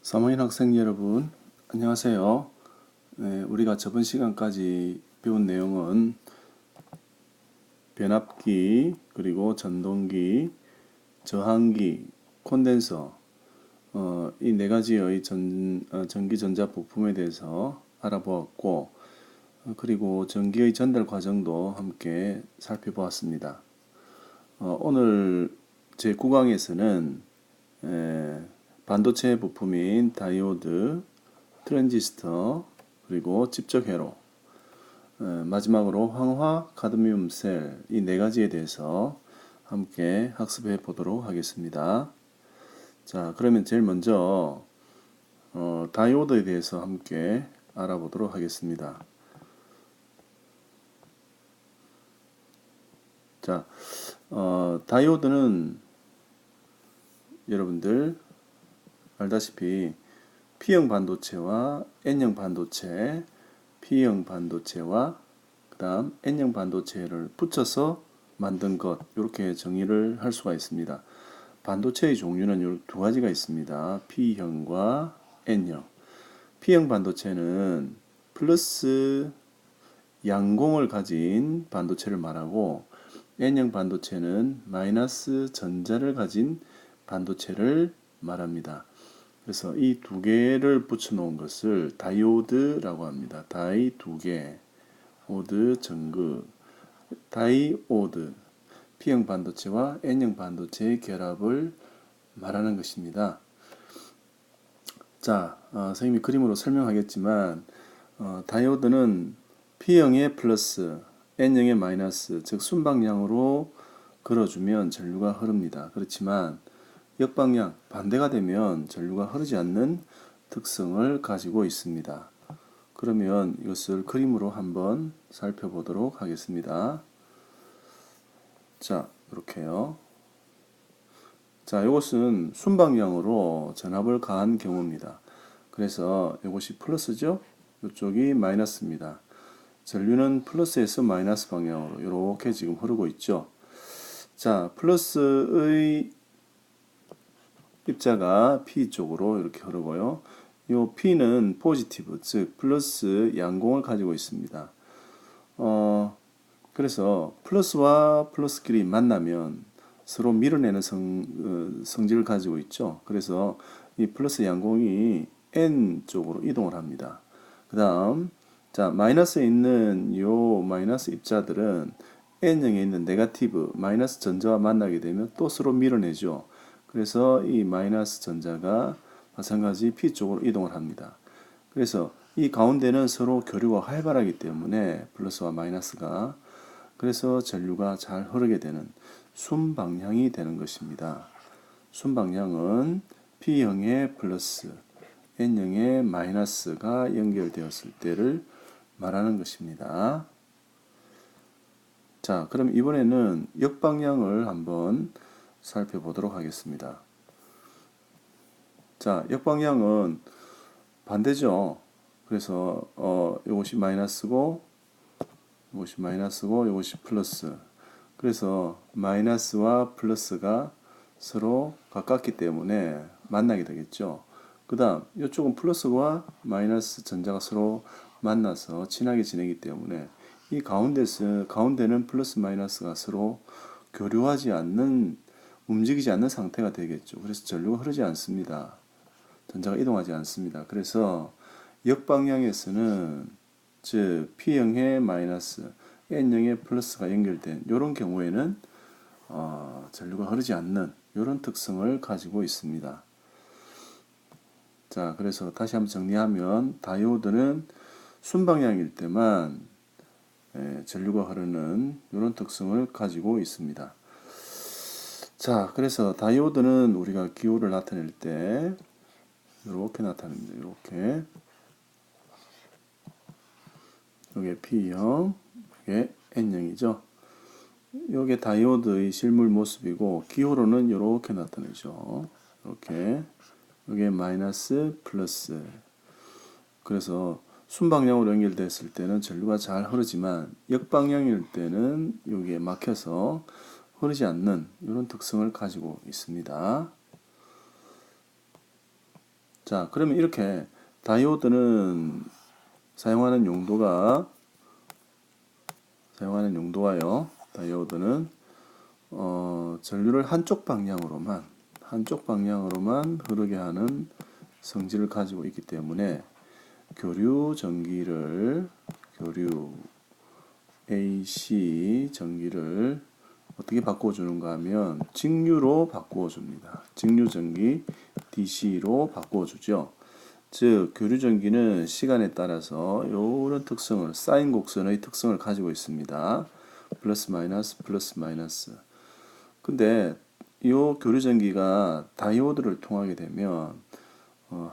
3학년 학생 여러분, 안녕하세요. 네, 우리가 저번 시간까지 배운 내용은 변압기, 그리고 전동기, 저항기, 콘덴서, 이 네 가지의 전기 전자 부품에 대해서 알아보았고, 그리고 전기의 전달 과정도 함께 살펴보았습니다. 오늘 제 9강에서는 반도체 부품인 다이오드, 트랜지스터, 그리고 집적 회로, 마지막으로 황화, 카드뮴 셀, 이 네 가지에 대해서 함께 학습해 보도록 하겠습니다. 자, 그러면 제일 먼저 다이오드에 대해서 함께 알아보도록 하겠습니다. 자, 다이오드는 여러분들 알다시피 P형 반도체와 N형 반도체, P형 반도체와 그 다음 N형 반도체를 붙여서 만든 것, 이렇게 정의를 할 수가 있습니다. 반도체의 종류는 두 가지가 있습니다. P형과 N형. P형 반도체는 플러스 양공을 가진 반도체를 말하고, N형 반도체는 마이너스 전자를 가진 반도체를 말합니다. 그래서 이 두 개를 붙여 놓은 것을 다이오드라고 합니다. 다이 두 개, 오드 전구, 다이오드, P형 반도체와 N형 반도체의 결합을 말하는 것입니다. 자, 선생님이 그림으로 설명하겠지만, 다이오드는 P형의 플러스, N형의 마이너스, 즉 순방향으로 걸어주면 전류가 흐릅니다. 그렇지만 역방향, 반대가 되면 전류가 흐르지 않는 특성을 가지고 있습니다. 그러면 이것을 그림으로 한번 살펴보도록 하겠습니다. 자, 이렇게요. 자, 이것은 순방향으로 전압을 가한 경우입니다. 그래서 이것이 플러스죠? 이쪽이 마이너스입니다. 전류는 플러스에서 마이너스 방향으로 이렇게 지금 흐르고 있죠. 자, 플러스의 입자가 P 쪽으로 이렇게 흐르고요. 이 P는 포지티브, 즉 플러스 양공을 가지고 있습니다. 그래서 플러스와 플러스끼리 만나면 서로 밀어내는 성질을 가지고 있죠. 그래서 이 플러스 양공이 N 쪽으로 이동을 합니다. 그 다음, 자, 마이너스에 있는 요 마이너스 입자들은 N형에 있는 네거티브, 마이너스 전자와 만나게 되면 또 서로 밀어내죠. 그래서 이 마이너스 전자가 마찬가지 P 쪽으로 이동을 합니다. 그래서 이 가운데는 서로 교류가 활발하기 때문에 플러스와 마이너스가, 그래서 전류가 잘 흐르게 되는 순방향이 되는 것입니다. 순방향은 P형의 플러스, N형의 마이너스가 연결되었을 때를 말하는 것입니다. 자, 그럼 이번에는 역방향을 한번 살펴보도록 하겠습니다. 자, 역방향은 반대죠. 그래서 이것이 마이너스고 이것이 플러스. 그래서 마이너스와 플러스가 서로 가깝기 때문에 만나게 되겠죠. 그 다음 이쪽은 플러스와 마이너스 전자가 서로 만나서 친하게 지내기 때문에 이 가운데는 플러스 마이너스가 서로 교류하지 않는, 움직이지 않는 상태가 되겠죠. 그래서 전류가 흐르지 않습니다. 전자가 이동하지 않습니다. 그래서 역방향에서는, 즉 P형의 마이너스, N형의 플러스가 연결된 이런 경우에는 전류가 흐르지 않는 이런 특성을 가지고 있습니다. 자, 그래서 다시 한번 정리하면 다이오드는 순방향일 때만 전류가 흐르는 이런 특성을 가지고 있습니다. 자, 그래서 다이오드는 우리가 기호를 나타낼 때 이렇게 나타냅니다. 이렇게. 이게 P형, 이게 N형이죠. 이게 다이오드의 실물 모습이고, 기호로는 이렇게 나타내죠. 이렇게. 이게 마이너스, 플러스. 그래서 순방향으로 연결됐을 때는 전류가 잘 흐르지만 역방향일 때는 여기에 막혀서 흐르지 않는 이런 특성을 가지고 있습니다. 자, 그러면 이렇게 다이오드는 사용하는 용도가요. 다이오드는 전류를 한쪽 방향으로만 흐르게 하는 성질을 가지고 있기 때문에 교류 AC 전기를 어떻게 바꿔주는가 하면 직류로 바꾸어줍니다. 직류 전기 DC로 바꾸어주죠. 즉 교류 전기는 시간에 따라서 이런 특성을 사인 곡선의 특성을 가지고 있습니다. 플러스 마이너스. 근데 이 교류 전기가 다이오드를 통하게 되면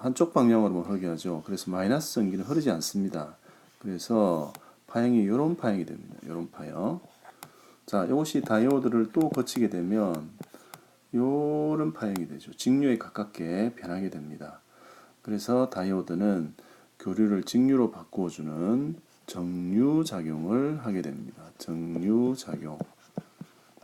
한쪽 방향으로만 흐르게 하죠. 그래서 마이너스 전기는 흐르지 않습니다. 그래서 파형이 이런 파형이 됩니다. 이런 파형. 자, 이것이 다이오드를 또 거치게 되면 이런 파형이 되죠. 직류에 가깝게 변하게 됩니다. 그래서 다이오드는 교류를 직류로 바꾸어주는 정류작용을 하게 됩니다. 정류작용.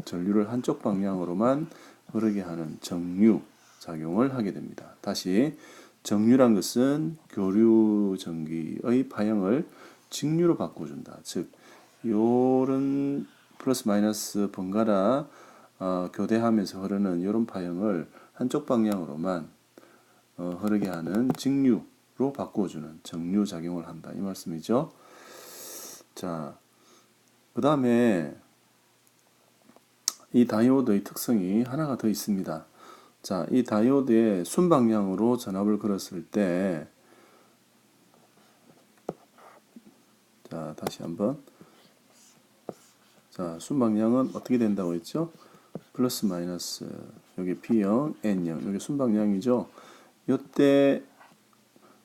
전류를 한쪽 방향으로만 흐르게 하는 정류작용을 하게 됩니다. 다시 정류란 것은 교류 전기의 파형을 직류로 바꿔준다. 즉, 요런 플러스 마이너스 번갈아 교대하면서 흐르는 이런 파형을 한쪽 방향으로만 흐르게 하는 직류로 바꿔주는 정류작용을 한다. 이 말씀이죠. 자, 그 다음에 이 다이오드의 특성이 하나가 더 있습니다. 자, 이 다이오드의 순방향으로 전압을 걸었을 때, 자, 다시 한번. 자, 순방향은 어떻게 된다고 했죠? 플러스 마이너스, 여기 P형, N형, 여기 순방향이죠. 이때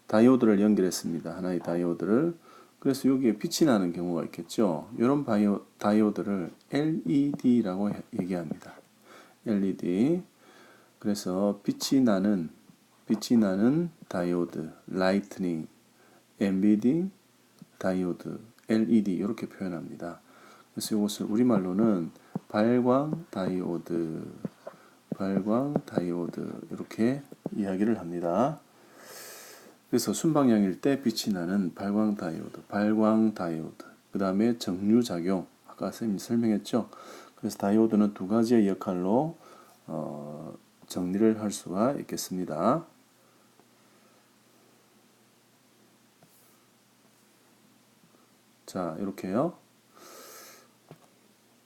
다이오드를 연결했습니다. 하나의 다이오드를. 그래서 여기에 빛이 나는 경우가 있겠죠. 이런 다이오드를 LED라고 얘기합니다. LED. 그래서 빛이 나는 다이오드, 라이트닝, 엔비딩, 다이오드, LED 이렇게 표현합니다. 그래서 이것을 우리말로는 발광 다이오드 이렇게 이야기를 합니다. 그래서 순방향일 때 빛이 나는 발광 다이오드. 그 다음에 정류작용. 아까 선생님이 설명했죠. 그래서 다이오드는 두 가지의 역할로 정리를 할 수가 있겠습니다. 자, 이렇게요.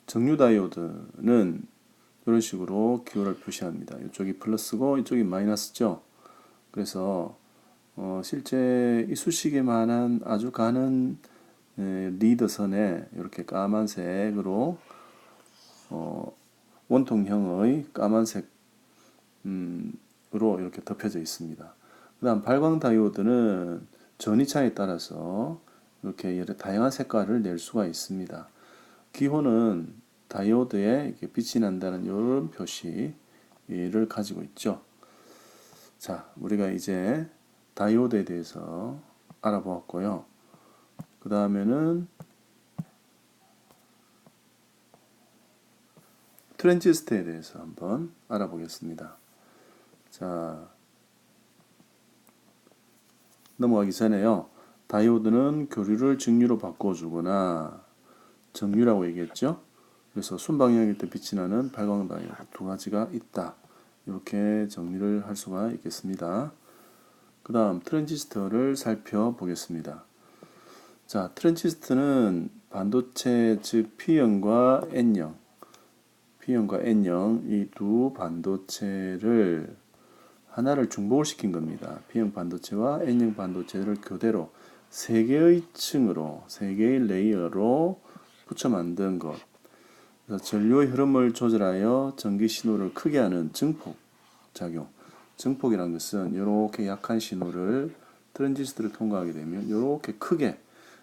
정류 다이오드는 이런 식으로 기호를 표시합니다. 이쪽이 플러스고 이쪽이 마이너스죠. 그래서 실제 이쑤시개만한 아주 가는 리드선에 이렇게 까만색으로 원통형의 까만색으로 이렇게 덮여져 있습니다. 그 다음 발광 다이오드는 전이차에 따라서 이렇게 여러 다양한 색깔을 낼 수가 있습니다. 기호는 다이오드에 이렇게 빛이 난다는 이런 표시를 가지고 있죠. 자, 우리가 이제 다이오드에 대해서 알아보았고요. 그 다음에는 트랜지스터에 대해서 한번 알아보겠습니다. 자, 넘어가기 전에요. 다이오드는 교류를 직류로 바꿔주거나 정류라고 얘기했죠. 그래서 순방향일 때 빛이 나는 발광 다이오드 두 가지가 있다. 이렇게 정리를 할 수가 있겠습니다. 그 다음 트랜지스터를 살펴보겠습니다. 자, 트랜지스터는 반도체 즉 P형과 N형 이 두 반도체를 하나를 중복을 시킨 겁니다. P형 반도체와 N형 반도체를 교대로 세 개의 레이어로 붙여 만든 것. 그래서 전류의 흐름을 조절하여 전기 신호를 크게 하는 증폭 작용. 증폭이라는 것은 이렇게 약한 신호를 트랜지스터를 통과하게 되면 이렇게 크게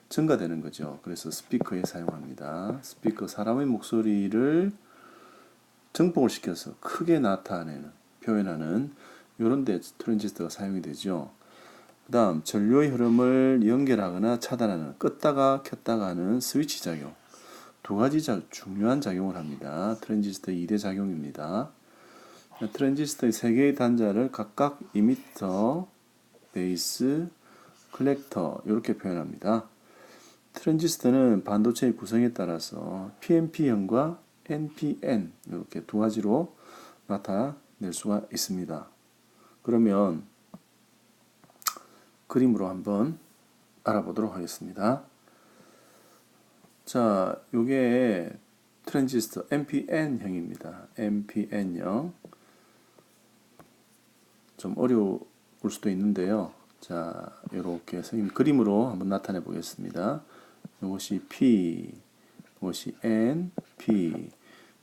증가되는 거죠. 그래서 스피커에 사용합니다. 스피커 사람의 목소리를 증폭을 시켜서 크게 표현하는 이런 데 트랜지스터가 사용이 되죠. 그 다음 전류의 흐름을 연결하거나 차단하는 껐다가 켰다가 하는 스위치 작용. 두 가지 중요한 작용을 합니다. 트랜지스터의 2대 작용입니다. 트랜지스터의 세 개의 단자를 각각 2m 베이스, 컬렉터 이렇게 표현합니다. 트랜지스터는 반도체의 구성에 따라서 PNP형과 NPN 이렇게 두 가지로 나타낼 수가 있습니다. 그러면 그림으로 한번 알아보도록 하겠습니다. 자, 요게 트랜지스터 NPN형입니다. NPN형. 좀 어려울 수도 있는데요. 자, 이렇게 선생님 그림으로 한번 나타내 보겠습니다. 이것이 P, 이것이 N, P,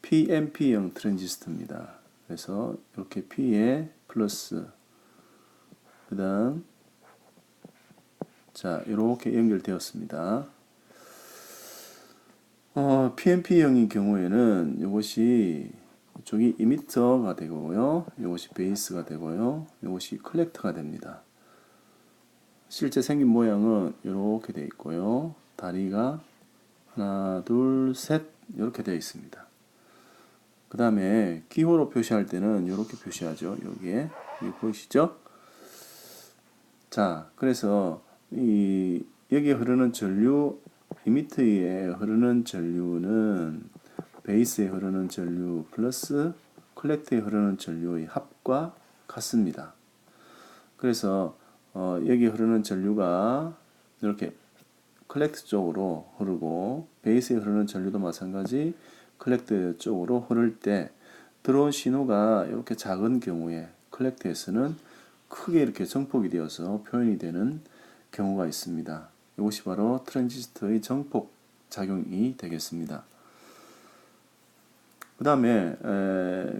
PNP형 트랜지스터입니다. 그래서 이렇게 P에 플러스, 그 다음, 자, 이렇게 연결되었습니다. PNP형인 경우에는 이것이 이쪽이 이미터가 되고요. 이것이 베이스가 되고요. 이것이 컬렉터가 됩니다. 실제 생긴 모양은 이렇게 되어 있고요. 다리가 하나, 둘, 셋 이렇게 되어 있습니다. 그 다음에 기호로 표시할 때는 이렇게 표시하죠. 여기에 여기 보이시죠? 자, 그래서 여기에 흐르는 전류, 이미터에 흐르는 전류는 베이스에 흐르는 전류 플러스 컬렉터에 흐르는 전류의 합과 같습니다. 그래서 여기 흐르는 전류가 이렇게 컬렉터 쪽으로 흐르고 베이스에 흐르는 전류도 마찬가지 컬렉터 쪽으로 흐를 때 들어온 신호가 이렇게 작은 경우에 컬렉터에서는 크게 이렇게 정폭이 되어서 표현이 되는 경우가 있습니다. 이것이 바로 트랜지스터의 정폭 작용이 되겠습니다. 그 다음에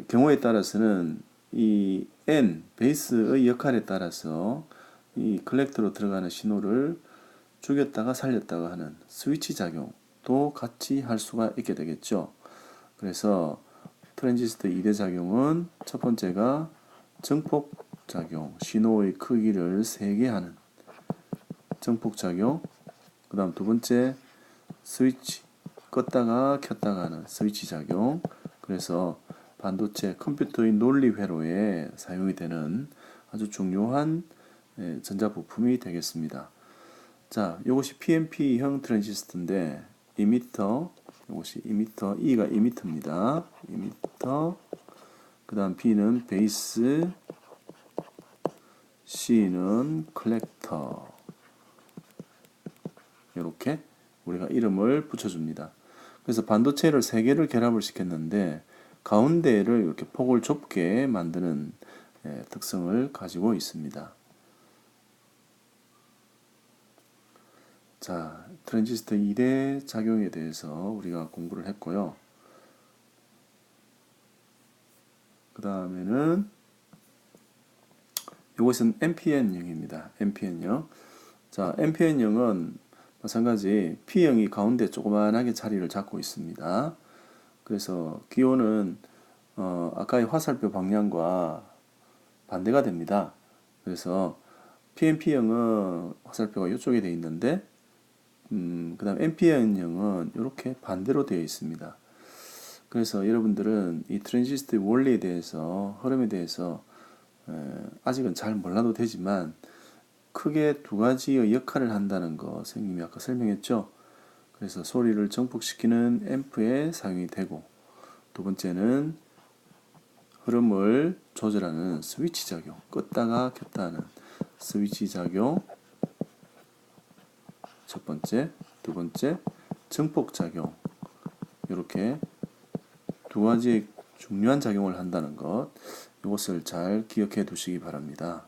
경우에 따라서는 이 N, 베이스의 역할에 따라서 이 컬렉터로 들어가는 신호를 죽였다가 살렸다가 하는 스위치 작용도 같이 할 수가 있게 되겠죠. 그래서 트랜지스터 2대 작용은 첫 번째가 정폭 작용, 신호의 크기를 세게 하는 정폭 작용, 그 다음 두 번째 스위치, 껐다가 켰다가 하는 스위치 작용. 그래서 반도체 컴퓨터의 논리 회로에 사용이 되는 아주 중요한 전자부품이 되겠습니다. 자, 이것이 PNP형 트랜지스터인데 이미터, 이것이 이미터, E가 이미터입니다. 이미터, 그 다음 B는 베이스, C는 컬렉터. 이렇게 우리가 이름을 붙여줍니다. 그래서 반도체를 세 개를 결합을 시켰는데 가운데를 이렇게 폭을 좁게 만드는 특성을 가지고 있습니다. 자, 트랜지스터 2대 작용에 대해서 우리가 공부를 했고요. 그 다음에는 이것은 NPN형입니다. NPN형. 자, NPN형은 마찬가지 P형이 가운데 조그만하게 자리를 잡고 있습니다. 그래서 기호는 아까의 화살표 방향과 반대가 됩니다. 그래서 PNP형은 화살표가 이쪽에 되어 있는데 그 다음 NPN형은 이렇게 반대로 되어 있습니다. 그래서 여러분들은 이 트랜지스터의 원리에 대해서 흐름에 대해서 아직은 잘 몰라도 되지만 크게 두 가지의 역할을 한다는 거 선생님이 아까 설명했죠. 그래서 소리를 정폭시키는 앰프에 사용이 되고 두 번째는 흐름을 조절하는 스위치 작용, 껐다가 켰다 하는 스위치 작용 첫 번째, 두 번째 정폭 작용 이렇게 두 가지 중요한 작용을 한다는 것 이것을 잘 기억해 두시기 바랍니다.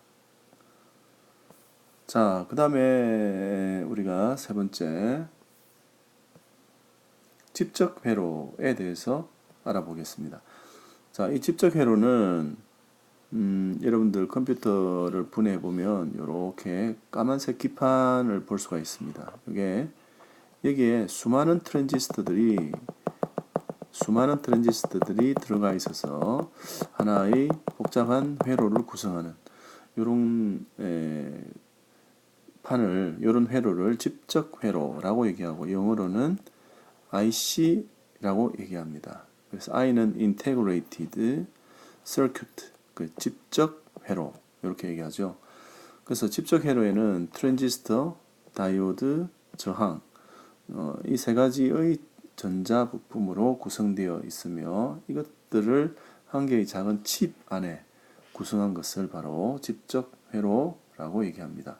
자, 그 다음에 우리가 세 번째 집적 회로에 대해서 알아보겠습니다. 자, 이 집적 회로는 여러분들 컴퓨터를 분해해 보면 이렇게 까만색 기판을 볼 수가 있습니다. 여기에 수많은 트랜지스터들이 들어가 있어서 하나의 복잡한 회로를 구성하는 이런 이런 회로를 집적 회로라고 얘기하고 영어로는 IC라고 얘기합니다. 그래서 I는 Integrated Circuit, 그 집적 회로 이렇게 얘기하죠. 그래서 집적 회로에는 트랜지스터, 다이오드, 저항 이 세 가지의 전자 부품으로 구성되어 있으며 이것들을 한 개의 작은 칩 안에 구성한 것을 바로 집적 회로라고 얘기합니다.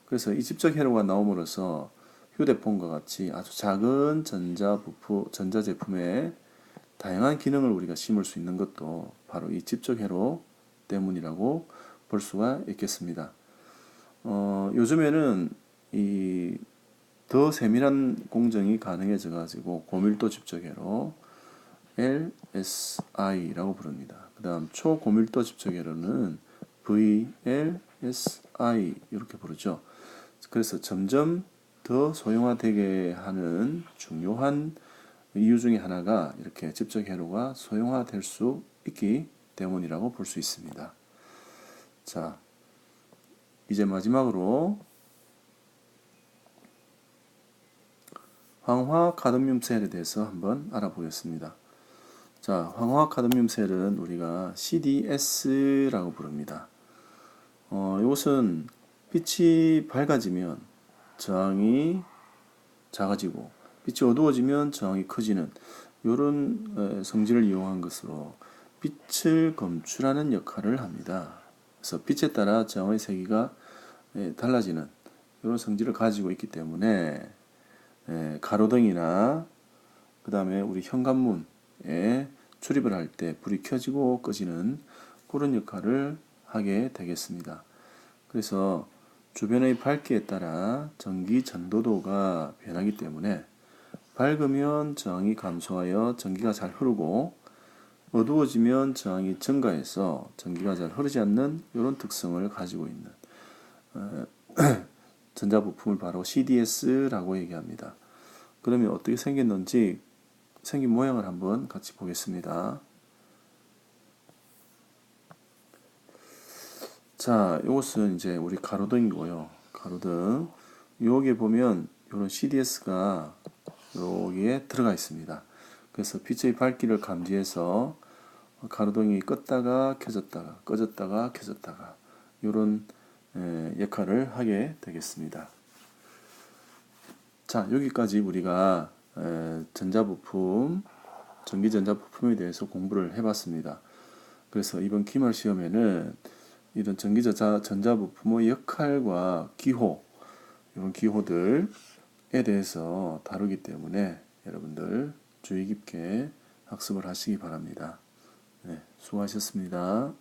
그래서 이 집적 회로가 나옴으로써 휴대폰과 같이 아주 작은 전자 제품에 다양한 기능을 우리가 심을 수 있는 것도 바로 이 집적 회로 때문이라고 볼 수가 있겠습니다. 요즘에는 이 더 세밀한 공정이 가능해져 가지고 고밀도 집적 회로 LSI라고 부릅니다. 그 다음 초고밀도 집적 회로는 VLSI 이렇게 부르죠. 그래서 점점 더 소형화되게 하는 중요한 이유 중에 하나가 이렇게 집적 회로가 소형화될 수 있기 때문이라고 볼 수 있습니다. 자, 이제 마지막으로 황화 카드뮴 셀에 대해서 한번 알아보겠습니다. 자, 황화 카드뮴 셀은 우리가 CDS라고 부릅니다. 이것은 빛이 밝아지면 저항이 작아지고 빛이 어두워지면 저항이 커지는 이런 성질을 이용한 것으로 빛을 검출하는 역할을 합니다. 그래서 빛에 따라 저항의 세기가 달라지는 이런 성질을 가지고 있기 때문에 가로등이나 그 다음에 우리 현관문에 출입을 할 때 불이 켜지고 꺼지는 그런 역할을 하게 되겠습니다. 그래서 주변의 밝기에 따라 전기 전도도가 변하기 때문에 밝으면 저항이 감소하여 전기가 잘 흐르고 어두워지면 저항이 증가해서 전기가 잘 흐르지 않는 이런 특성을 가지고 있는 전자부품을 바로 CDS라고 얘기합니다. 그러면 어떻게 생겼는지 생긴 모양을 한번 같이 보겠습니다. 자, 이것은 이제 우리 가로등이고요. 가로등. 여기에 보면 이런 CDS가 여기에 들어가 있습니다. 그래서 빛의 밝기를 감지해서 가로등이 껐다가 켜졌다가 꺼졌다가 켜졌다가 이런 역할을 하게 되겠습니다. 자, 여기까지 우리가 전자부품, 전기전자부품에 대해서 공부를 해봤습니다. 그래서 이번 기말 시험에는 이런 전자부품의 역할과 기호, 이런 기호들에 대해서 다루기 때문에 여러분들 주의 깊게 학습을 하시기 바랍니다. 네, 수고하셨습니다.